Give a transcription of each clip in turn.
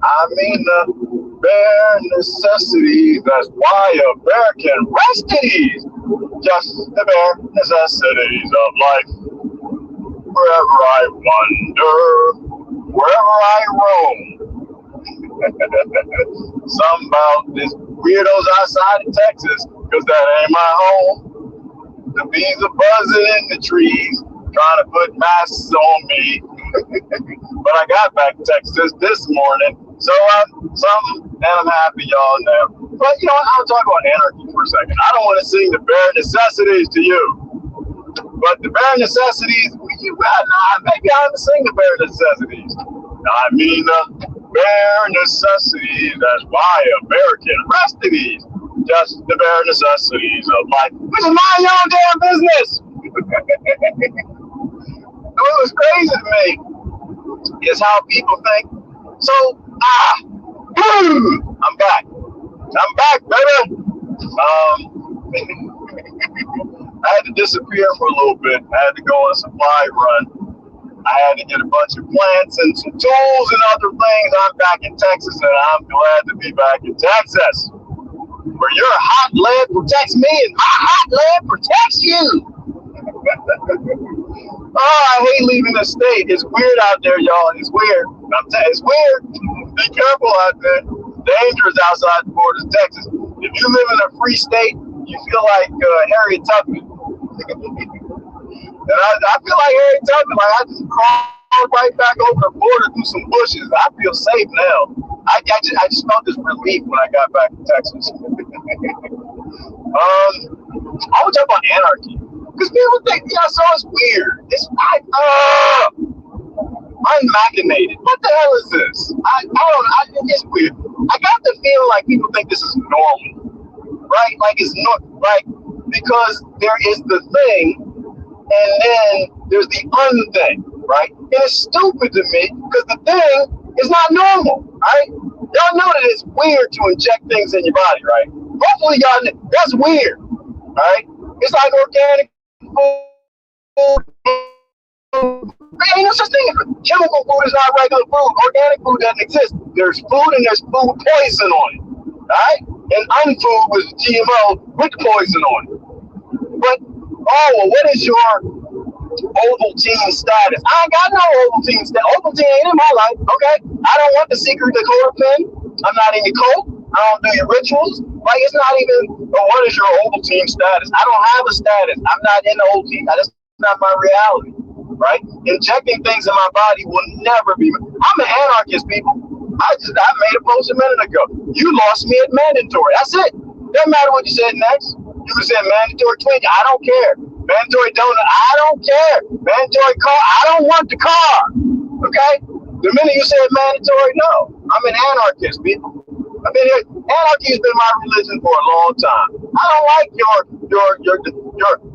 I mean the bare necessities. That's why a bear can rest at ease. Just the bare necessities of life. Wherever I wander, wherever I roam. Something about this weirdos outside of Texas, because that ain't my home. The bees are buzzing in the trees, trying to put masks on me. But I got back to Texas this morning, so and I'm happy y'all know. But you know what? I'll talk about anarchy for a second. I don't want to sing the bare necessities to you, but the bare necessities, maybe I'm sing the bare necessities. I mean the bare necessities. That's why a bear can rest at ease. Just the bare necessities of life, which is my own damn business. What was crazy to me is how people think. So, I'm back. I'm back, baby. I had to disappear for a little bit. I had to go on a supply run. I had to get a bunch of plants and some tools and other things. I'm back in Texas, and I'm glad to be back in Texas, where your hot lead protects me and my hot lead protects you. Oh, I hate leaving the state. It's weird out there, y'all. It's weird. It's weird. Be careful out there. Dangerous outside the borders of Texas. If you live in a free state, you feel like Harriet Tubman. And I feel like Harriet Tubman. Like I just crawled right back over the border through some bushes. I feel safe now. I just felt this relief when I got back to Texas. I want to talk about anarchy. Because people think, yeah, so it's weird. It's like, unmachinated. What the hell is this? I don't. It's weird. I got the feeling like people think this is normal, right? Like it's not like because there is the thing, and then there's the unthing, right? And it's stupid to me because the thing is not normal, right? Y'all know that it's weird to inject things in your body, right? Hopefully, y'all know that's weird, right? It's like organic food. There ain't no such thing. Chemical food is not regular food. Organic food doesn't exist. There's food and there's food poison on it. Right? And unfood was GMO with poison on it. But what is your Ovaltine status? I ain't got no Ovaltine status. Ovaltine ain't in my life. Okay? I don't want the secret Dakota pen. I'm not in your cult. I don't do your rituals. Like it's not even what is your Ovaltine status? I don't have a status. I'm not in the Ovaltine. That's not my reality. Right? Injecting things in my body will never be. I'm an anarchist, people. I made a post a minute ago. You lost me at mandatory. That's it. Doesn't matter what you said next. You could say mandatory twin. I don't care. Mandatory donut. I don't care. Mandatory car. I don't want the car. Okay? The minute you said mandatory, no. I'm an anarchist, people. I've been here. Anarchy has been my religion for a long time. I don't like your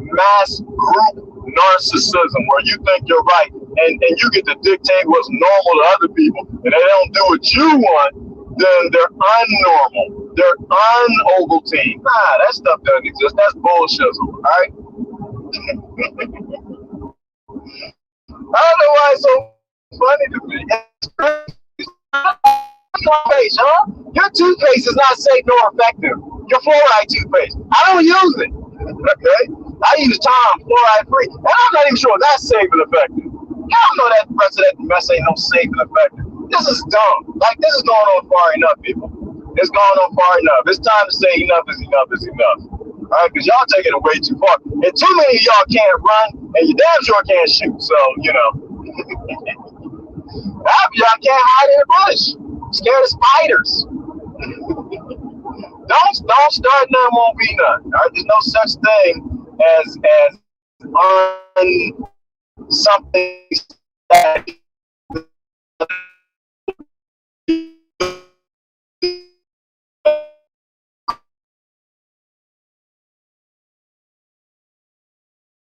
mass group narcissism where you think you're right and you get to dictate what's normal to other people and they don't do what you want, then they're unnormal. They're un-Ovaltine. Nah, that stuff doesn't exist. That's bullshit, all right? I don't know why it's so funny to me. It's crazy. Toothpaste, huh? Your toothpaste is not safe nor effective. Your fluoride toothpaste. I don't use it. Okay? I use Tom fluoride free. And I'm not even sure that's safe and effective. Y'all know that the rest of that mess ain't no safe and effective. This is dumb. Like this is going on far enough, people. It's going on far enough. It's time to say enough is enough is enough. Alright, because y'all taking it way too far. And too many of y'all can't run, and you damn sure can't shoot. So, you know. Half of y'all can't hide in the bush. Scared of spiders. Don't start none, won't be none. All right? There's no such thing as something that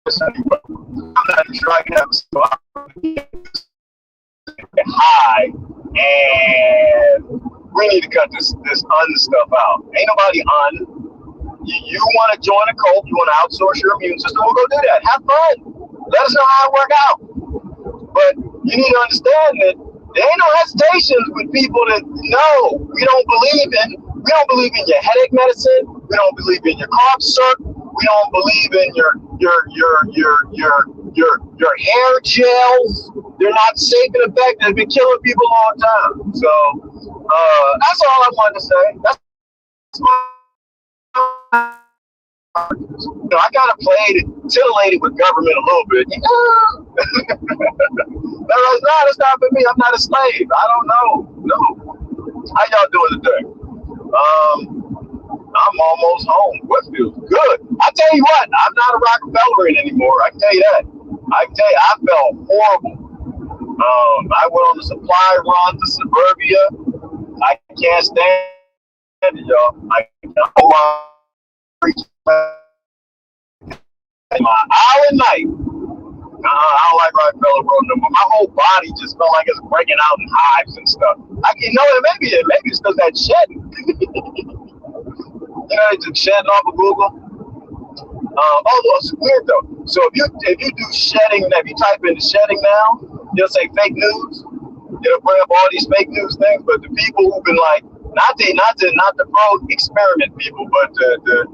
I'm not even sure I can have a high, and we need to cut this stuff out. Ain't nobody you want to join a cult, you want to outsource your immune system, we'll go do that. Have fun. Let us know how it work out. But you need to understand that There ain't no hesitations with people that no, we don't believe in your headache medicine. We don't believe in your cough syrup. We don't believe in your hair gels. They're not safe and effective. They've been killing people a long time. So that's all I wanted to say. That's I gotta play it, titillate it with government a little bit. That's not for me. I'm not a slave. I don't know. No. How y'all doing today? I'm almost home. What feels good? I tell you what, I'm not a Rockefellerian anymore. I can tell you that. I can tell you, I felt horrible. I went on the supply run to suburbia. I can't stand it, y'all. I can't my hour a night. I don't like Rockefeller Road no more. My whole body just felt like it's breaking out in hives and stuff. Maybe it's because that shedding. They took shedding off of Google. It's weird though. So if you do shedding, if you type in shedding now, it'll say fake news. It'll bring up all these fake news things. But the people who've been like, not the pro experiment people, but the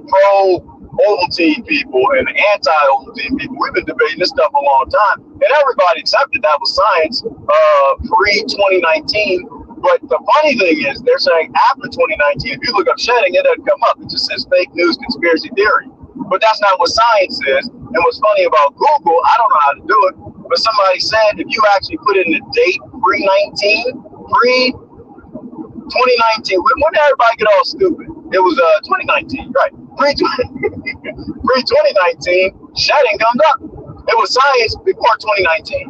pro Ovaltine people and the anti-Ovaltine people, we've been debating this stuff a long time, and everybody accepted that was science pre-2019. But the funny thing is, they're saying after 2019, if you look up shedding, it doesn't come up. It just says fake news, conspiracy theory. But that's not what science is. And what's funny about Google, I don't know how to do it, but somebody said if you actually put in the date pre-2019, when did everybody get all stupid? It was 2019, right? Pre-2019, shedding comes up. It was science before 2019.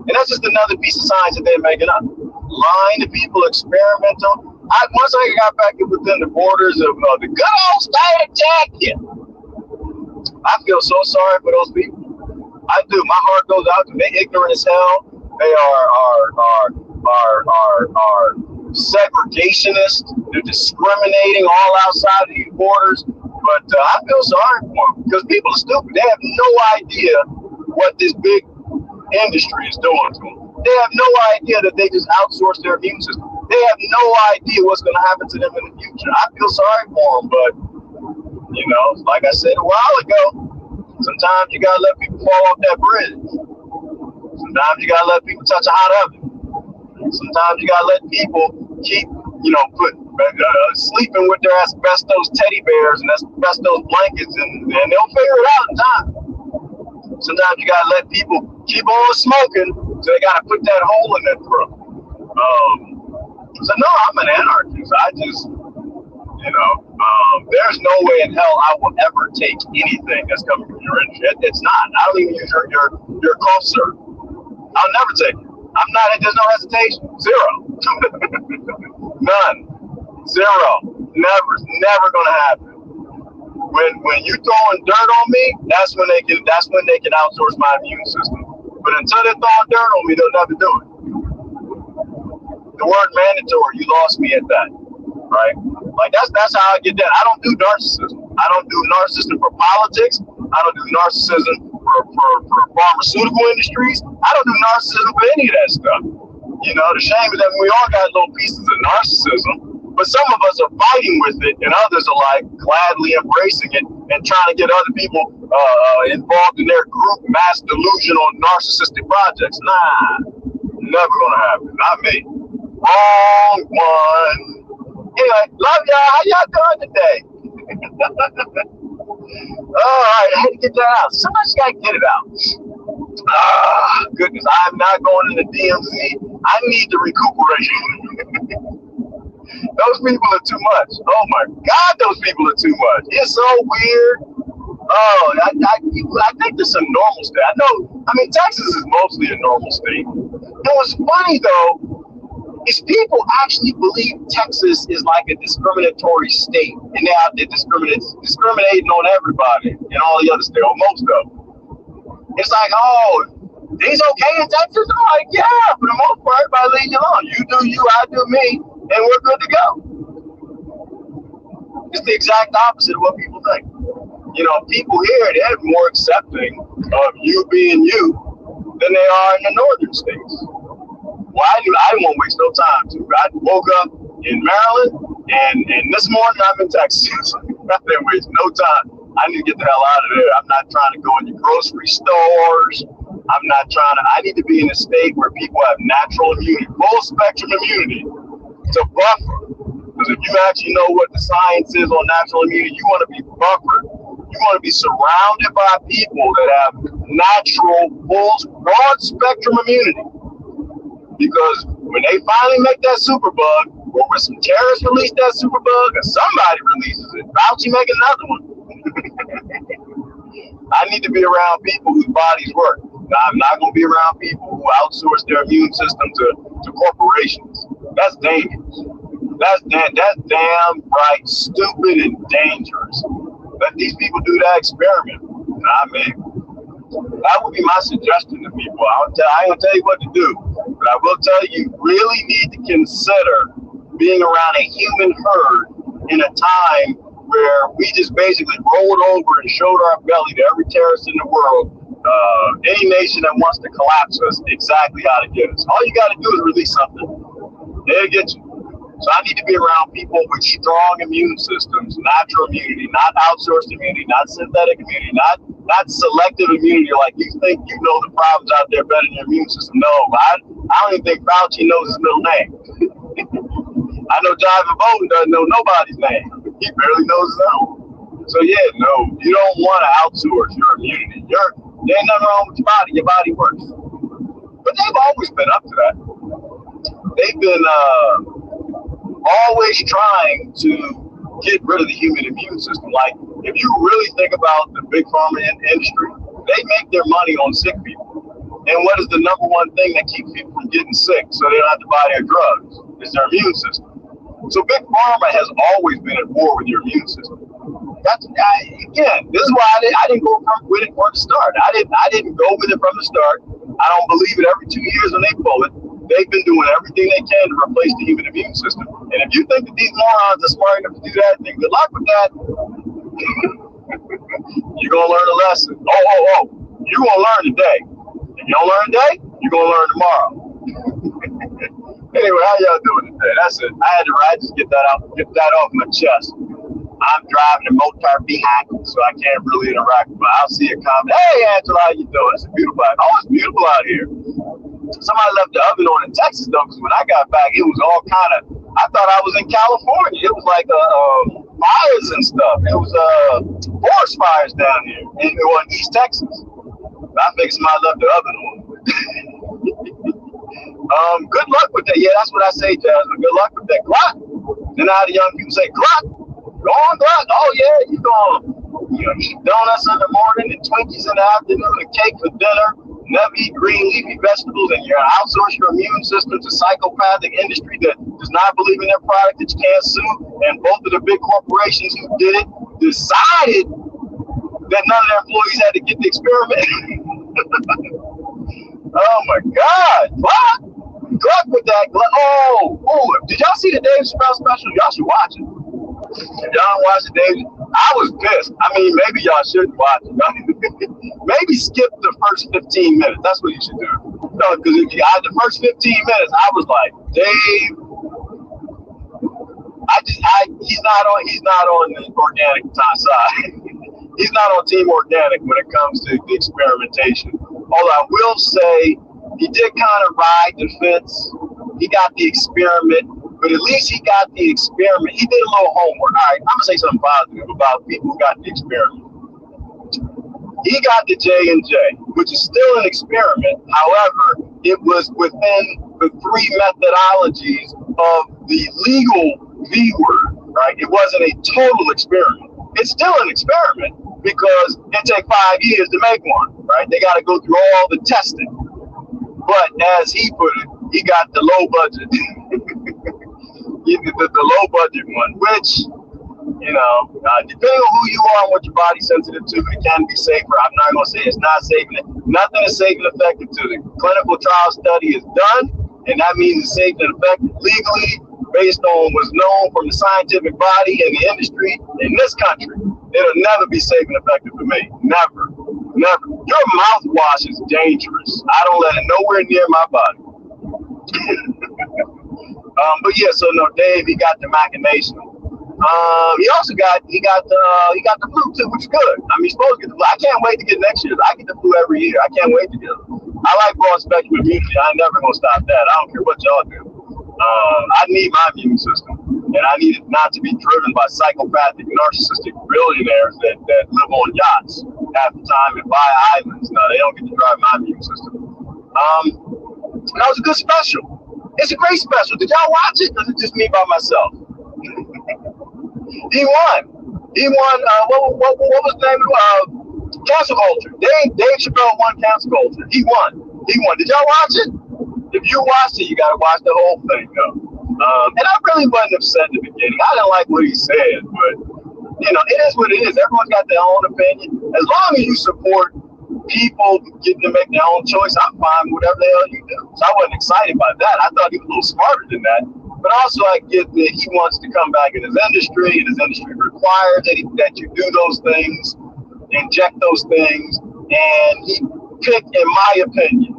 And that's just another piece of science that they're making up. Lying to people, experimental. Once I got back within the borders of the good old state of Texas, I feel so sorry for those people. I do. My heart goes out to them. They're ignorant as hell. They are segregationists. They're discriminating all outside of these borders. But I feel sorry for them because people are stupid. They have no idea what this big industry is doing to them. They have no idea that they just outsource their immune system. They have no idea what's going to happen to them in the future. I feel sorry for them, but, like I said a while ago, sometimes you got to let people fall off that bridge. Sometimes you got to let people touch a hot oven. Sometimes you got to let people keep, sleeping with their asbestos teddy bears and asbestos blankets, and they'll figure it out in time. Sometimes you got to let people keep on smoking, so they got to put that hole in their throat. So no, I'm an anarchist. I just, there's no way in hell I will ever take anything that's coming from your industry. It's not. I don't even use your cough syrup. I'll never take it. I'm not. There's no hesitation. Zero. None. Zero. Never gonna happen. When you throwing dirt on me, that's when they can outsource my immune system. But until they're throwing dirt on me, they'll never do it. The word mandatory, you lost me at that, right? Like that's how I get that. I don't do narcissism. I don't do narcissism for politics. I don't do narcissism for pharmaceutical industries. I don't do narcissism for any of that stuff. The shame is that we all got little pieces of narcissism, but some of us are fighting with it, and others are like gladly embracing it and trying to get other people involved in their group mass delusional narcissistic projects. Nah, never gonna happen. Not me. Wrong one. Anyway, love y'all. How y'all doing today? All right, I had to get that out. Somebody's got to get it out. Goodness, I'm not going to the DMZ. I need to recuperate. Those people are too much. Oh my God, those people are too much. It's so weird. Oh, I think there's some normal state. Texas is mostly a normal state. And what's funny though, is people actually believe Texas is like a discriminatory state, and they're out there discriminating on everybody and all the other states, or most of them. It's like, oh, things okay in Texas? I'm like, yeah, for the most part, everybody leave you alone. You do you, I do me, and we're good to go. It's the exact opposite of what people think. People here, they're more accepting of you being you than they are in the northern states. Well, I didn't want to waste no time. Too. I woke up in Maryland, and this morning I'm in Texas. I didn't waste no time. I need to get the hell out of there. I'm not trying to go into grocery stores. I'm not trying to. I need to be in a state where people have natural immunity, full spectrum immunity, to buffer. Because if you actually know what the science is on natural immunity, you want to be buffered. You want to be surrounded by people that have natural, full, broad spectrum immunity. Because when they finally make that superbug, or when some terrorists release that superbug, or somebody releases it, Fauci make another one. I need to be around people whose bodies work. I'm not going to be around people who outsource their immune system to corporations. That's dangerous. That's damn right, stupid and dangerous. Let these people do that experiment. I mean, that would be my suggestion to people. I ain't gonna tell you what to do, but I will tell you, you really need to consider being around a human herd in a time where we just basically rolled over and showed our belly to every terrorist in the world, any nation that wants to collapse us, exactly how to get us. All you got to do is release something. They'll get you. So I need to be around people with strong immune systems, natural immunity, not outsourced immunity, not synthetic immunity, not selective immunity, like you think you know the problems out there better than your immune system. No, I don't even think Fauci knows his middle name. I know John Bowden doesn't know nobody's name. He barely knows his own. So yeah, no, you don't want to outsource your immunity. There ain't nothing wrong with your body. Your body works. But they've always been up to that. They've been always trying to get rid of the human immune system. Like, if you really think about the big pharma industry, they make their money on sick people. And what is the number one thing that keeps people from getting sick so they don't have to buy their drugs? It's their immune system. So big pharma has always been at war with your immune system. Again, this is why I didn't go with it from the start. I didn't go with it from the start. I don't believe it every 2 years when they pull it. They've been doing everything they can to replace the human immune system. And if you think that these morons are smart enough to do that, then good luck with that. You're going to learn a lesson. Oh. You're going to learn today. If you don't learn today, you're going to learn tomorrow. Anyway, how y'all doing today? That's it. I just get that off my chest. I'm driving a motor vehicle, so I can't really interact with it. I'll see a comment. Hey, Angela, how you doing? It's beautiful. Oh, it's beautiful out here. Somebody left the oven on in Texas, though, because when I got back, it was all kind of, I thought I was in California. It was like fires and stuff. It was forest fires down here in East Texas. I think somebody left the oven on. Good luck with that. Yeah, that's what I say, Jasmine. Good luck with that. Clock. Then how the young people say, clock. Go on, clock. Oh, yeah, you're going to eat donuts in the morning and Twinkies in the afternoon and cake for dinner. Never eat green leafy vegetables, and you're outsource your immune system to psychopathic industry that does not believe in their product that you can't sue. And both of the big corporations who did it decided that none of their employees had to get the experiment. Oh my God! What? Good with that. Oh! Did y'all see the Dave Chappelle special? Y'all should watch it. If y'all don't watch it, Dave, I was pissed. I mean, maybe y'all shouldn't watch it. Maybe skip the first 15 minutes. That's what you should do. No, because the first 15 minutes, I was like, Dave, he's not on the organic side. He's not on Team Organic when it comes to the experimentation. Although I will say, he did kind of ride the fence. He got the experiment, but at least he got the experiment. He did a little homework. All right, I'm gonna say something positive about people who got the experiment. He got the J&J, which is still an experiment. However, it was within the three methodologies of the legal V word, right? It wasn't a total experiment. It's still an experiment because it takes 5 years to make one, right? They got to go through all the testing. But as he put it, he got the low budget, the low budget one, which, depending on who you are and what your body's sensitive to, it can be safer. I'm not going to say it's not safe. Nothing is safe and effective till the clinical trial study is done, and that means it's safe and effective legally based on what's known from the scientific body and the industry in this country. It'll never be safe and effective for me. Never. Your mouthwash is dangerous. I don't let it nowhere near my body. But yeah, so no, Dave, he got the machination. He also got the flu too, which is good. I mean, he's supposed to get the flu. I can't wait to get next year. I get the flu every year. I can't wait to get it. I like broad spectrum immunity. I ain't never gonna stop that. I don't care what y'all do. I need my immune system, and I need it not to be driven by psychopathic, narcissistic billionaires that live on yachts half the time and buy islands. No, they don't get to drive my immune system. That was a good special. It's a great special. Did y'all watch it? Or is it just me by myself? He won. He won. What was the name of cancel culture? Dave Chappelle won cancel culture. He won. He won. Did y'all watch it? If you watched it, you gotta watch the whole thing though. And I really wasn't upset in the beginning. I didn't like what he said, but you know, it is what it is. Everyone's got their own opinion. As long as you support people getting to make their own choice, I'm fine with whatever the hell you do. So I wasn't excited by that. I thought he was a little smarter than that. But also I get that he wants to come back in his industry, and his industry requires that you do those things, inject those things. And he picked, in my opinion,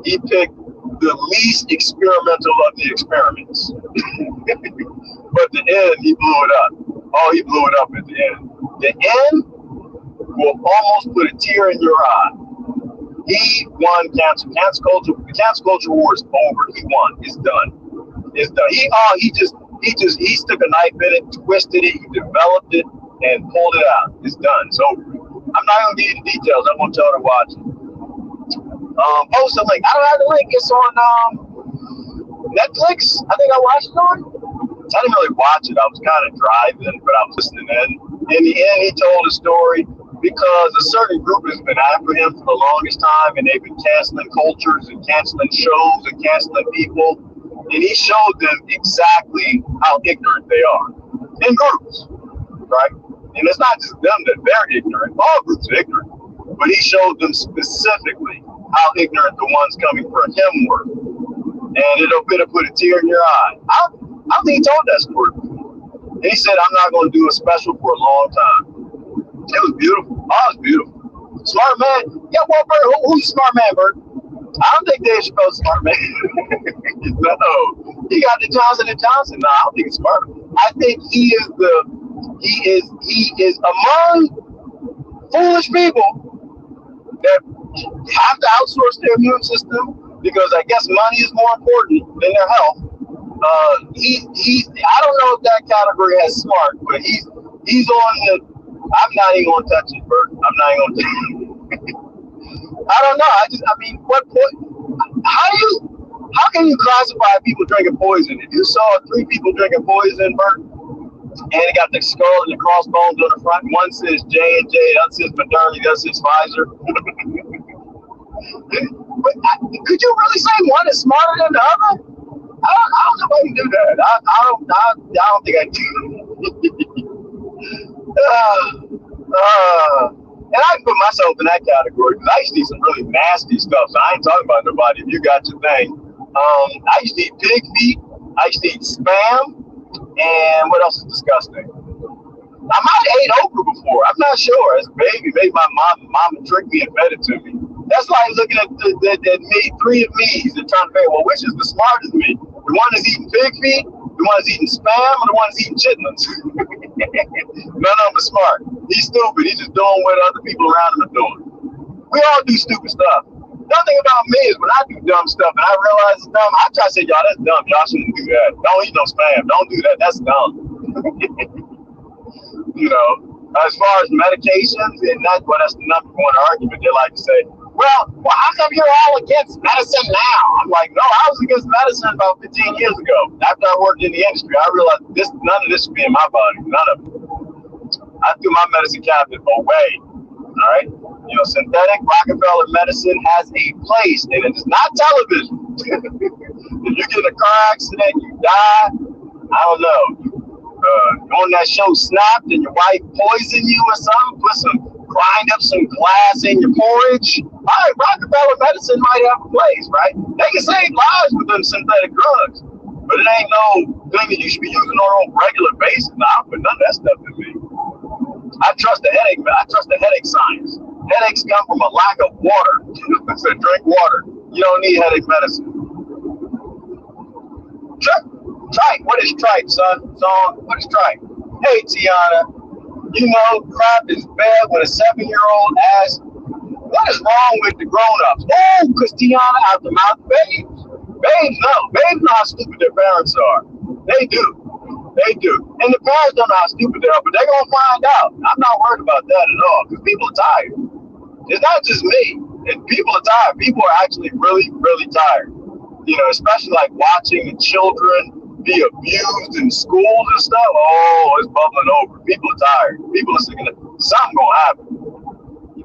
he picked the least experimental of the experiments. But the end, he blew it up. Oh, he blew it up at the end. The end will almost put a tear in your eye. He won cancel culture. The cancel culture war is over. He won. It's done. It's done. He stuck a knife in it, twisted it, he developed it, and pulled it out. It's done. It's over. I'm not gonna give you the details. I want y'all to watch it. Post a link. I don't have the link. It's on Netflix. I think I watched it on. I didn't really watch it. I was kind of driving, but I was listening in. In the end, he told a story because a certain group has been after him for the longest time, and they've been canceling cultures and canceling shows and canceling people. And he showed them exactly how ignorant they are in groups, right? And it's not just them that they're ignorant. All groups are ignorant. But he showed them specifically how ignorant the ones coming for him were. And it'll put a tear in your eye. I think he told that story before. And he said, I'm not going to do a special for a long time. It was beautiful. Oh, it was beautiful. Smart man. Yeah, well, Bert, who's a smart man, Bert? I don't think Dave Chappelle's smart man. No. He got the Johnson & Johnson. No, I don't think he's smart. I think he is among foolish people that have to outsource their immune system because I guess money is more important than their health. I don't know if that category has smart, but he's on the. I'm not even gonna touch it, Bert. I'm not even gonna. I don't know. I mean, what point? How can you classify people drinking poison? If you saw 3 people drinking poison, Bert, and it got the skull and the crossbones on the front, one says J&J, the other says Moderna, the other says Pfizer. But could you really say one is smarter than the other? I don't know if I can do that. I don't think I can. And I can put myself in that category because I used to eat some really nasty stuff. So I ain't talking about nobody. If you got your thing, I used to eat pig feet. I used to eat spam. And what else is disgusting? I might have ate okra before. I'm not sure. As a baby, maybe my mama tricked me and fed it to me. That's like looking at me, 3 of me's and trying to figure, well, which is the smartest me? The one that's eating pig feet, the one that's eating spam, or the one that's eating chitlins? None of them are smart. He's stupid. He's just doing what other people around him are doing. We all do stupid stuff. The other thing about me is when I do dumb stuff and I realize it's dumb, I try to say, y'all, that's dumb. Y'all shouldn't do that. Don't eat no spam. Don't do that. That's dumb. You know, as far as medications, and that's the number one argument. They like to say, well, how come you're all against medicine now? I'm like, no, I was against medicine about 15 years ago. After I worked in the industry, I realized none of this should be in my body. None of it. I threw my medicine cabinet away. All right? You know, synthetic Rockefeller medicine has a place, and it is not television. If you get in a car accident, you die, I don't know. On that show Snapped and your wife poisoned you or something, grind up some glass in your porridge. All right, Rockefeller medicine might have a place, right? They can save lives with them synthetic drugs, but it ain't no thing that you should be using on a regular basis. Nah, I put none of that stuff in me. I trust the headache science. Headaches come from a lack of water. So drink water. You don't need headache medicine. Tripe. What is tripe, son? Song. What is tripe? Hey, Tiana. You know, crap is bad when a 7-year-old asks, what is wrong with the grown-ups? Oh, because Tiana out the mouth babes. Babes know. Babes know how stupid their parents are. They do. They do. And the parents don't know how stupid they are, but they're going to find out. I'm not worried about that at all because people are tired. It's not just me. And people are tired. People are actually really, really tired. You know, especially like watching the children be abused in schools and stuff. Oh, it's bubbling over. People are tired. People are sick of it. Something going to happen.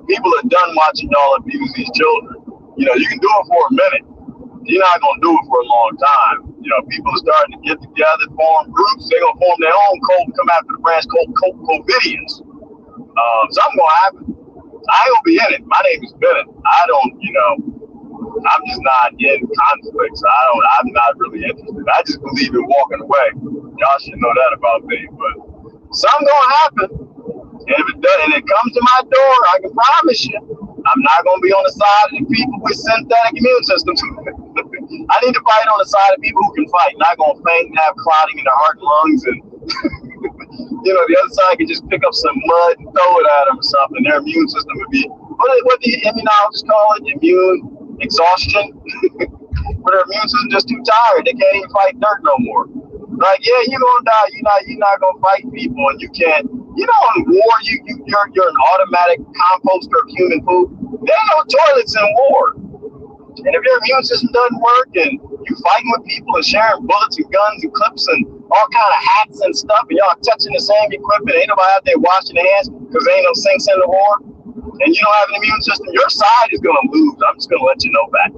People are done watching y'all abuse these children. You know, you can do it for a minute. You're not going to do it for a long time. You know, people are starting to get together, form groups. They're going to form their own cult, come after the branch called COVIDians. Something going to happen. I ain't going to be in it. My name is Bennett. I don't, you know, I'm just not in conflicts. I'm not really interested. I just believe in walking away. Y'all should know that about me. But something going to happen. And if it does, and it comes to my door, I can promise you, I'm not going to be on the side of the people with synthetic immune systems. I need to fight on the side of people who can fight, not going to faint and have clotting in their heart and lungs. And, you know, the other side can just pick up some mud and throw it at them or something. Their immune system would be, what do the immunologists call it? Immune exhaustion. But their immune system just too tired. They can't even fight dirt no more. Like, yeah, you're going to die. You're not going to fight people, and you can't. You know, in war, you're an automatic composter of human food. There ain't no toilets in war. And if your immune system doesn't work and you fighting with people and sharing bullets and guns and clips and all kind of hats and stuff, and y'all touching the same equipment, ain't nobody out there washing their hands because there ain't no sinks in the war, and you don't have an immune system, your side is going to lose. I'm just going to let you know that.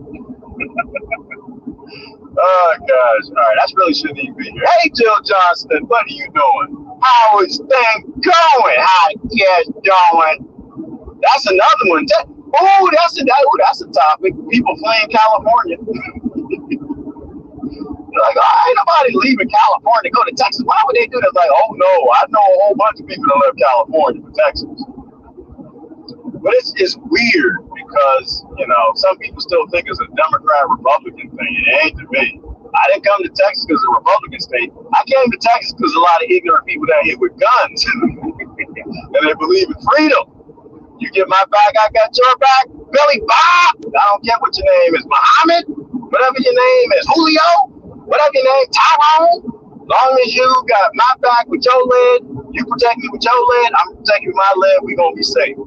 Oh, gosh. All right, that's really shouldn't even be here. Hey, Jill Johnston, what are you doing? How is things going? How the cash going? That's another one. Oh, that's a topic. People fleeing California. Like, ain't nobody leaving California to go to Texas. Why would they do that? Like, oh no, I know a whole bunch of people that left California for Texas. But it's weird because, you know, some people still think it's a Democrat-Republican thing. It ain't to me. I didn't come to Texas because it's a Republican state. I came to Texas because a lot of ignorant people down here with guns. And they believe in freedom. You get my back, I got your back. Billy Bob, I don't care what your name is. Muhammad, whatever your name is. Julio, whatever your name, Tyrone. As long as you got my back with your lid, you protect me with your lid, I'm protecting my lid, we're going to be safe.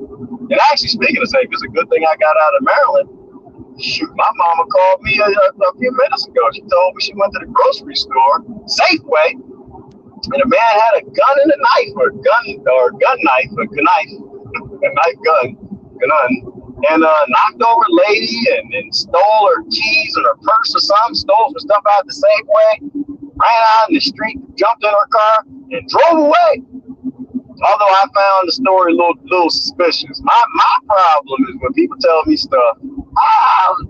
And actually, speaking of safe, it's a good thing I got out of Maryland. Shoot, my mama called me a few minutes ago. She told me she went to the grocery store, Safeway, and a man had a gun and a knife, or gun knife, a knife gun, and knocked over a lady and stole her keys and her purse or something, stole some stuff out of the Safeway, ran out in the street, jumped in her car, and drove away. Although I found the story a little suspicious. My problem is when people tell me stuff,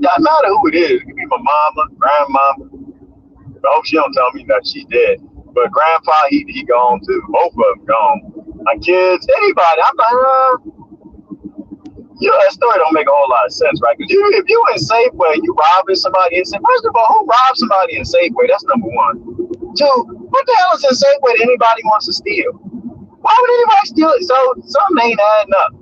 doesn't matter who it is. It could be my mama, grandmama. I hope she don't tell me that she dead. But grandpa, he gone too. Both of them gone. My kids, anybody. I'm like, you know, that story don't make a whole lot of sense, right? Because if you in Safeway, you robbing somebody in Safeway. First of all, who robs somebody in Safeway? That's number one. Two, what the hell is in Safeway that anybody wants to steal? Why would anybody steal it? So something ain't adding up.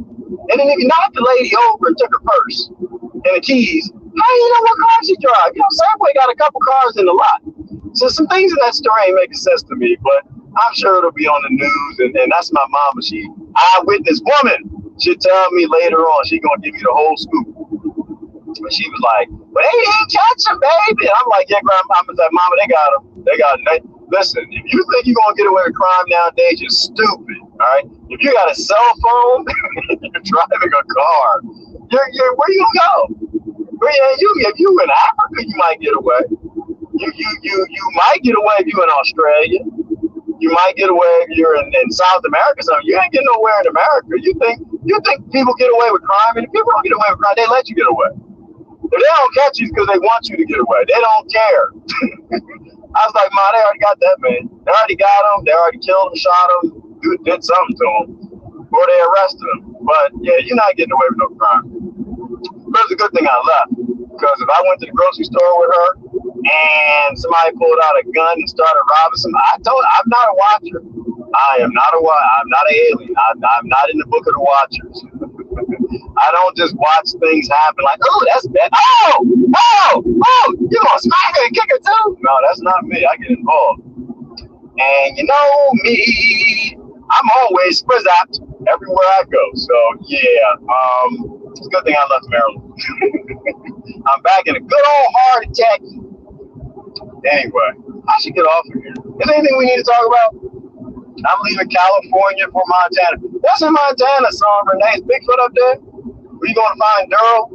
And then if you knocked the lady over and took her purse and the keys, how do you know what car she drive? You know, Safeway got a couple cars in the lot. So some things in that story ain't making sense to me, but I'm sure it'll be on the news. And that's my mama. She eyewitness woman. She'll tell me later on, she gonna give me the whole scoop. And she was like, but they ain't catch him, baby. I'm like, yeah, grandma. I'm like, mama, they got him. They got him. Listen, if you think you're gonna get away with crime nowadays, you're stupid. All right. If you got a cell phone, you're driving a car. You're where you gonna go? If you in Africa, you might get away. You might get away if you're in Australia. You might get away if you're in South America. So you ain't getting nowhere in America. You think people get away with crime? And if people don't get away with crime, they let you get away. If they don't catch you, it's because they want you to get away. They don't care. I was like, Ma, they already got that man. They already got him. They already killed him, shot him, did something to him, or they arrested him. But yeah, you're not getting away with no crime. But it's a good thing I left, because if I went to the grocery store with her and somebody pulled out a gun and started robbing somebody. I'm not a watcher. I'm not an alien. I'm not in the book of the watchers. I don't just watch things happen like, oh, that's bad. You gonna smack her and kick her too? No, that's not me. I get involved. And you know me, I'm always present everywhere I go. So yeah, it's a good thing I left Maryland. I'm back in a good old hard attack. Anyway, I should get off of here. Is there anything we need to talk about? I'm leaving California for Montana. What's in Montana, son? Renee? Is Bigfoot up there? Where you going to find Daryl?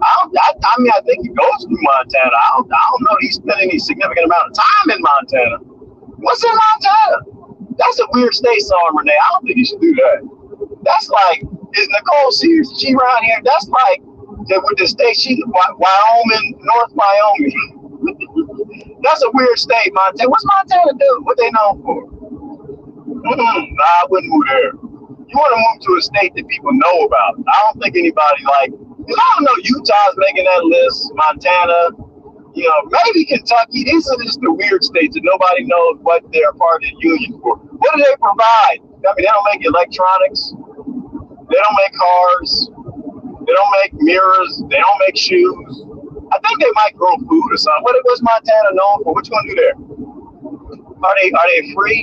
I mean, I think he goes through Montana. I don't know he's spent any significant amount of time in Montana. What's in Montana? That's a weird state, son, Renee. I don't think you should do that. That's like, is Nicole Sears, she around here? That's like, with the state, she's Wyoming, North Wyoming. That's a weird state, Montana. What's Montana do? What they known for? Nah, I wouldn't move there. You want to move to a state that people know about. I don't think anybody because I don't know, Utah's making that list, Montana, maybe Kentucky. These are just the weird states that nobody knows what they're part of the union for. What do they provide? I mean, they don't make electronics. They don't make cars. They don't make mirrors. They don't make shoes. I think they might grow food or something. What's Montana known for? What you gonna do there? Are they free?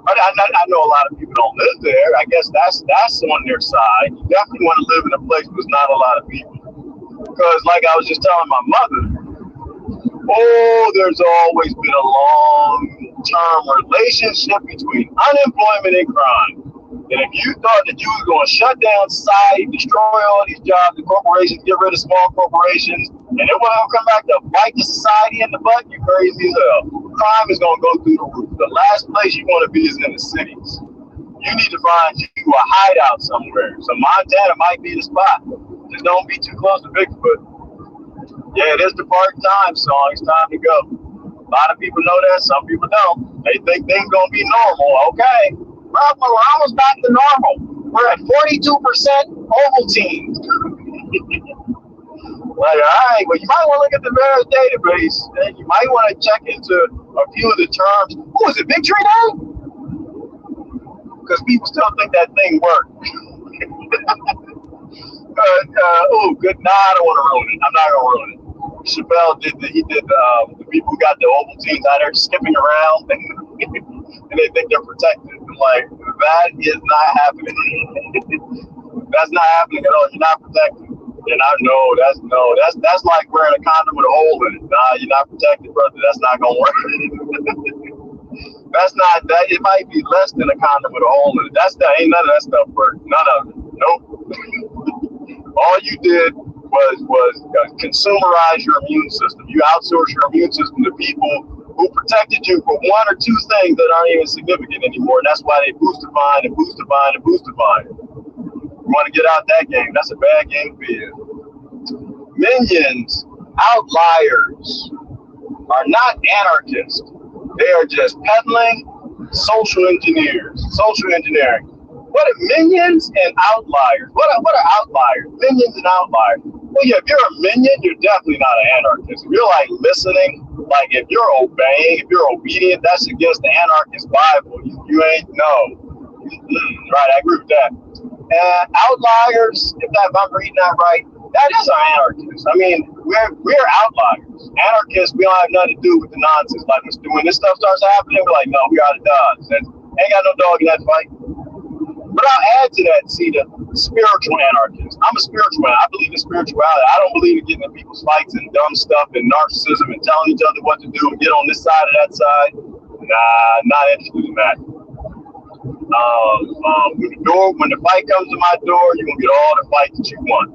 I know a lot of people don't live there. I guess that's on their side. You definitely want to live in a place where there's not a lot of people. Because like I was just telling my mother, there's always been a long-term relationship between unemployment and crime. And if you thought that you was going to shut down society, destroy all these jobs and corporations, get rid of small corporations, and it wasn't going to come back to bite the society in the butt, you crazy as hell. Crime is going to go through the roof. The last place you want to be is in the cities. You need to find you a hideout somewhere. So Montana might be the spot. Just don't be too close to Bigfoot. Yeah, it is the part time song. It's time to go. A lot of people know that. Some people don't. They think things going to be normal. Okay. Well, we're almost back to normal. We're at 42% Ovaltine. Like, all right, well, you might want to look at the various database, and you might want to check into a few of the terms. Oh, is it Victory Day? Because people still think that thing worked. Good. Nah, I don't want to ruin it. I'm not going to ruin it. Chappelle did the people who got the Ovaltines out there skipping around, and they think they're protected. I'm like, that is not happening. That's not happening at all. You're not protected. And I know that's like wearing a condom with a hole in it. Nah, you're not protected, brother. That's not gonna work. That's not that. It might be less than a condom with a hole in it. Ain't none of that stuff work. None of it. Nope. All you did was consumerize your immune system. You outsource your immune system to people who protected you for one or two things that aren't even significant anymore. And that's why they boostifying and boostifying and boostifying. You want to get out that game. That's a bad game for you. Minions, outliers, are not anarchists. They are just peddling social engineering. What are minions and outliers? What are outliers? Minions and outliers. Well, yeah, if you're a minion, you're definitely not an anarchist. If you're like listening, like if you're obeying, if you're obedient, that's against the anarchist Bible. You ain't right. I agree with that. And outliers, if I'm reading that right, that is our anarchists. I mean, we're outliers. Anarchists, we don't have nothing to do with the nonsense. Like when this stuff starts happening, we're like, no, we gotta dodge. Ain't got no dog in that fight. But I'll add to that, see, the spiritual anarchist. I'm a spiritual man. I believe in spirituality. I don't believe in getting in people's fights and dumb stuff and narcissism and telling each other what to do and get on this side or that side. Nah, not interested in that. When the fight comes to my door, you're gonna get all the fights that you want.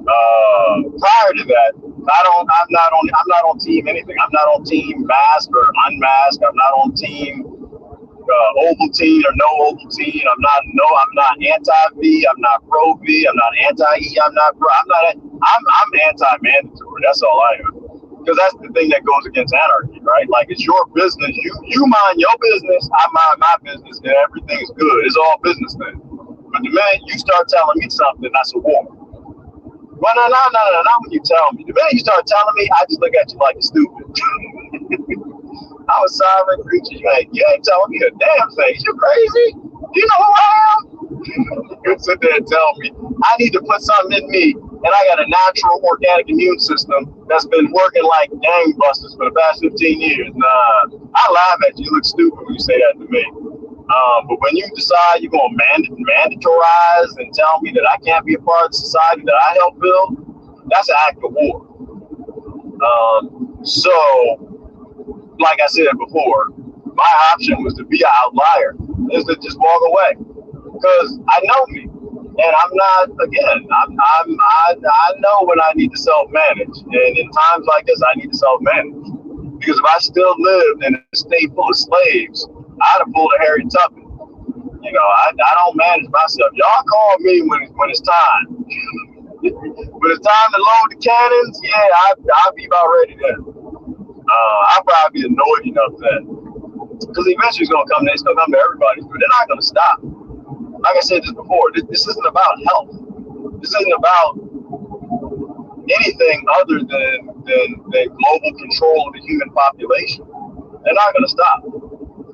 Prior to that, I'm not on team anything. I'm not on team mask or unmask. I'm not on team Ovaltine or no Ovaltine. I'm not anti-V. I'm not pro-V. I'm not anti-E. I'm anti-mandatory. That's all I am. Because that's the thing that goes against anarchy, right? Like, it's your business. You mind your business. I mind my business, and everything's good. It's all business then. But the minute you start telling me something, that's a war. Well, no, not when you tell me. The minute you start telling me, I just look at you like you're stupid. I'm a sovereign creature. You ain't telling me a damn thing. You crazy? Do you know who I am? You sit there and tell me I need to put something in me, and I got a natural organic immune system that's been working like gangbusters for the past 15 years. Nah, I laugh at you. You look stupid when you say that to me. But when you decide you're going to mandatorize and tell me that I can't be a part of the society that I help build, that's an act of war. So, like I said before, my option was to be an outlier, is to just walk away, because I know me, and I'm not. Again, I know when I need to self-manage, and in times like this, I need to self-manage. Because if I still lived in a state full of slaves, I'd have pulled a Harriet Tubman. You know, I don't manage myself. Y'all call me when it's time. When it's time to load the cannons, yeah, I'll be about ready then. I'll probably be annoyed enough then. Because eventually it's going to come, it's going to come to everybody, but they're not going to stop. Like I said this before, this isn't about health. This isn't about anything other than global control of the human population. They're not going to stop.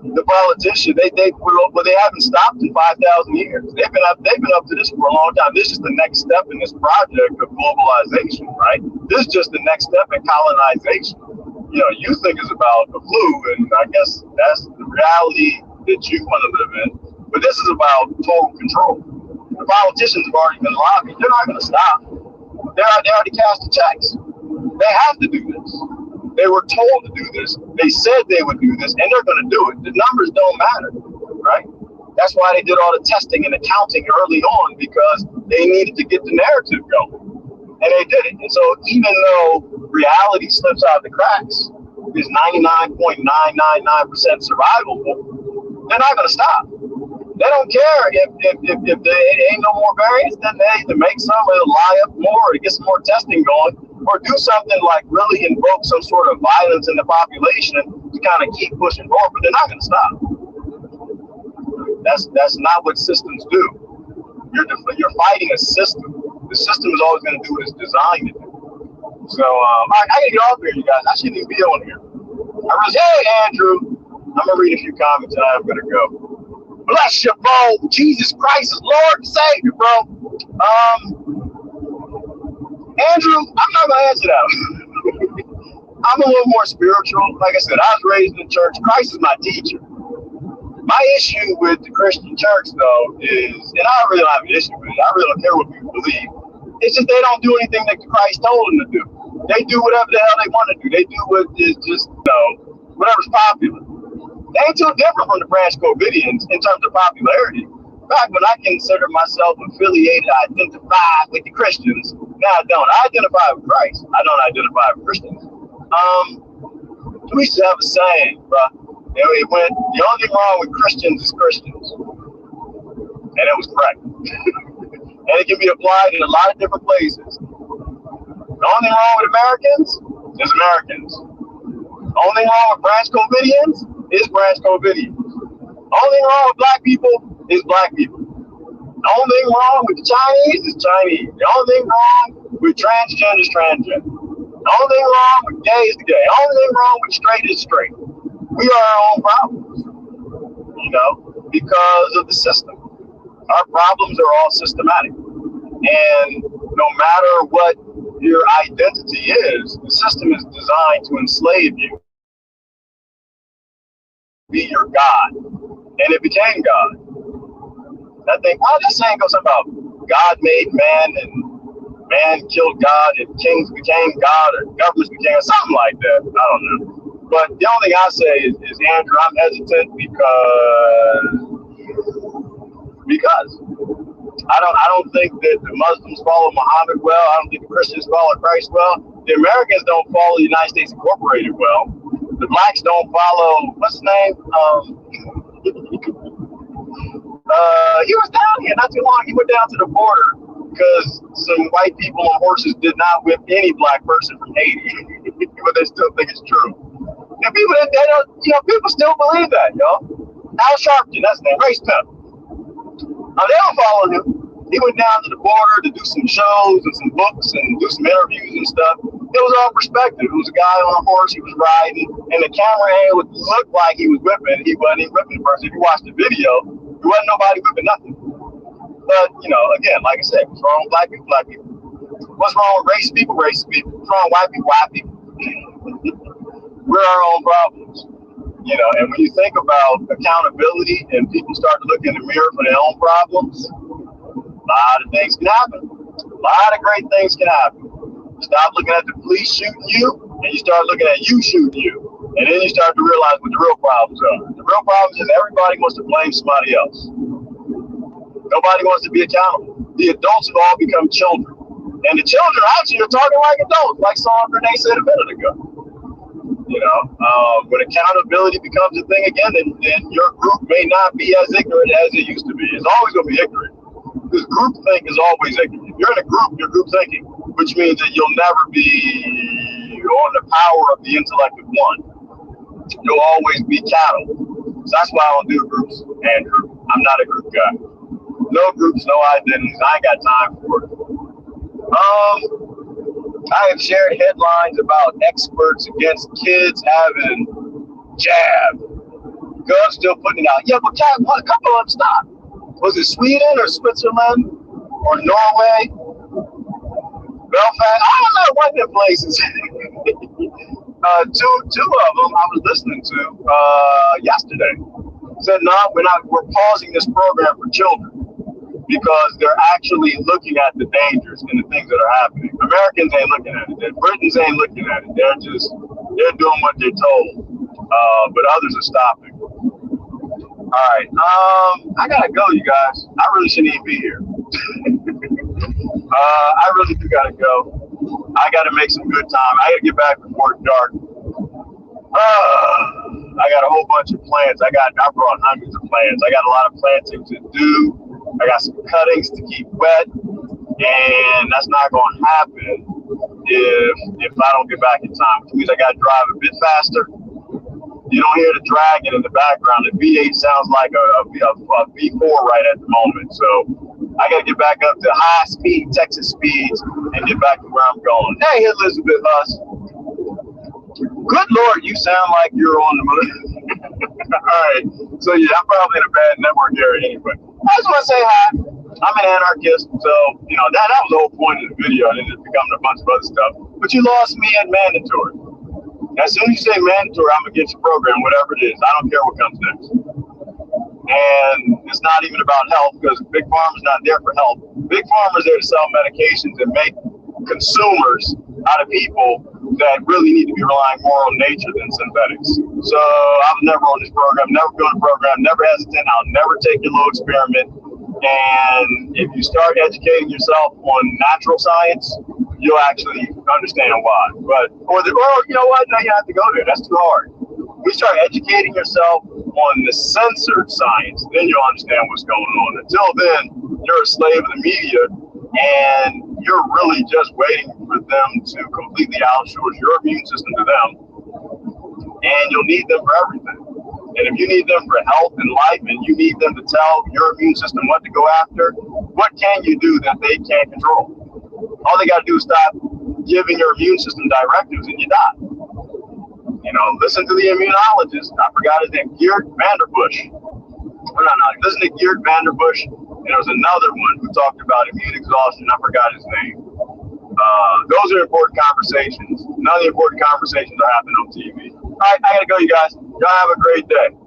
The politicians, they haven't stopped in 5,000 years. They've been up to this for a long time. This is the next step in this project of globalization, right? This is just the next step in colonization. You know, you think it's about the flu, and I guess that's the reality that you want to live in. But this is about total control. The politicians have already been lobbied. They're not going to stop. They already cast the checks. They have to do this. They were told to do this. They said they would do this, and they're going to do it. The numbers don't matter, right? That's why they did all the testing and accounting early on, because they needed to get the narrative going. And they did it. And so even though reality slips out of the cracks, is 99.999% survivable, they're not going to stop. They don't care if there ain't no more variants, then they either make some or lie up more or get some more testing going, or do something like really invoke some sort of violence in the population to kind of keep pushing forward, but they're not going to stop. That's not what systems do. You're fighting a system. The system is always going to do what it's designed to do. So I got to get off here, you guys. I shouldn't even be on here. Hey, Andrew. I'm going to read a few comments and I'm going to go. Bless you, bro. Jesus Christ is Lord and Savior, bro. Andrew, I'm not going to answer that. I'm a little more spiritual. Like I said, I was raised in the church. Christ is my teacher. My issue with the Christian church, though, is, and I really don't have an issue with it. I really don't care what people believe. It's just they don't do anything that Christ told them to do. They do whatever the hell they want to do. They do what is just, whatever's popular. They ain't too different from the Branch Covidians in terms of popularity. Back when I considered myself affiliated, identified with the Christians. Now I don't. I identify with Christ. I don't identify with Christians. We used to have a saying, bro. It went, the only thing wrong with Christians is Christians. And it was correct. And it can be applied in a lot of different places. The only thing wrong with Americans is Americans. The only thing wrong with Branch Covidians is Branch Covidians. The only thing wrong with black people is black people. The only thing wrong with the Chinese is Chinese. The only thing wrong with transgender is transgender. The only thing wrong with gay is the gay. The only thing wrong with straight is straight. We are our own problems, because of the system. Our problems are all systematic. And no matter what your identity is, the system is designed to enslave you. Be your God. And it became God. I think, this saying goes about God made man and man killed God and kings became God or governments became something like that. I don't know. But the only thing I say is Andrew, I'm hesitant because I don't think that the Muslims follow Muhammad well. I don't think the Christians follow Christ well. The Americans don't follow the United States Incorporated well. The blacks don't follow, what's his name? He was down here not too long. He went down to the border because some white people on horses did not whip any black person from Haiti, but they still think it's true. And people, they don't, people still believe that, Al Sharpton, that's the name, race pimp. They don't follow him. He went down to the border to do some shows and some books and do some interviews and stuff. It was all perspective. It was a guy on a horse, he was riding, and the cameraman would look like he was whipping. He wasn't even whipping the person. If you watch the video, there wasn't nobody whipping nothing. But, you know, again, like I said, what's wrong with black people, black people? What's wrong with racist people, racist people? What's wrong with white people, white people? We're our own problems. You know, and when you think about accountability and people start to look in the mirror for their own problems, a lot of things can happen. A lot of great things can happen. Stop looking at the police shooting you, and you start looking at you shooting you. And then you start to realize what the real problems are. The real problem is everybody wants to blame somebody else. Nobody wants to be accountable. The adults have all become children. And the children actually are talking like adults, like Song Renee said a minute ago. You know, when accountability becomes a thing again, then your group may not be as ignorant as it used to be. It's always going to be ignorant. Because groupthink is always ignorant. If you're in a group, you're group thinking, which means that you'll never be on the power of the intellect of one. You'll always be cattle. So that's why I don't do groups, Andrew. I'm not a group guy. No groups, no identities. I ain't got time for it. I have shared headlines about experts against kids having jab. Girls still putting it out. Yeah, but a couple of them stopped. Was it Sweden or Switzerland or Norway? Belfast? I don't know, one of them places. Two of them I was listening to yesterday said, no, we're pausing this program for children because they're actually looking at the dangers and the things that are happening. Americans ain't looking at it. Britons ain't looking at it. They're doing what they're told, but others are stopping. All right, I gotta go, you guys. I really shouldn't even be here. I really do gotta go. I gotta make some good time. I gotta get back before it's dark. I got a whole bunch of plans. I brought hundreds of plans. I got a lot of planting to do. I got some cuttings to keep wet, and that's not going to happen if I don't get back in time, which means I got to drive a bit faster. You don't hear the dragging in the background. The V8 sounds like a V4 right at the moment. So I got to get back up to high speed, Texas speeds, and get back to where I'm going. Hey, Elizabeth Huss. Good Lord, you sound like you're on the moon. All right. So, yeah, I'm probably in a bad network area anyway. I just want to say hi. I'm an anarchist. So, you know, that was the whole point of the video. And then it's becoming a bunch of other stuff. But you lost me at mandatory. As soon as you say mandatory, I'm going to get your program, whatever it is. I don't care what comes next. And it's not even about health because Big Pharma's not there for health. Big Pharma's there to sell medications and make consumers out of people that really need to be relying more on nature than synthetics. So I was never on this program, never built a program, never hesitant. I'll never take your little experiment. And if you start educating yourself on natural science, you'll actually understand why. Or you know what? No, you have to go there. That's too hard. When you start educating yourself on the censored science, then you'll understand what's going on. Until then, you're a slave of the media, and you're really just waiting for them to completely outsource your immune system to them, and you'll need them for everything. And if you need them for health and life, and you need them to tell your immune system what to go after, what can you do that they can't control? All they got to do is stop giving your immune system directives, and you die. You know, listen to the immunologist. I forgot his name, Geert Vanderbush. No, listen to Geert Vanderbush. And there was another one who talked about immune exhaustion. I forgot his name. Those are important conversations. None of the important conversations are happening on TV. All right, I gotta go, you guys. Y'all have a great day.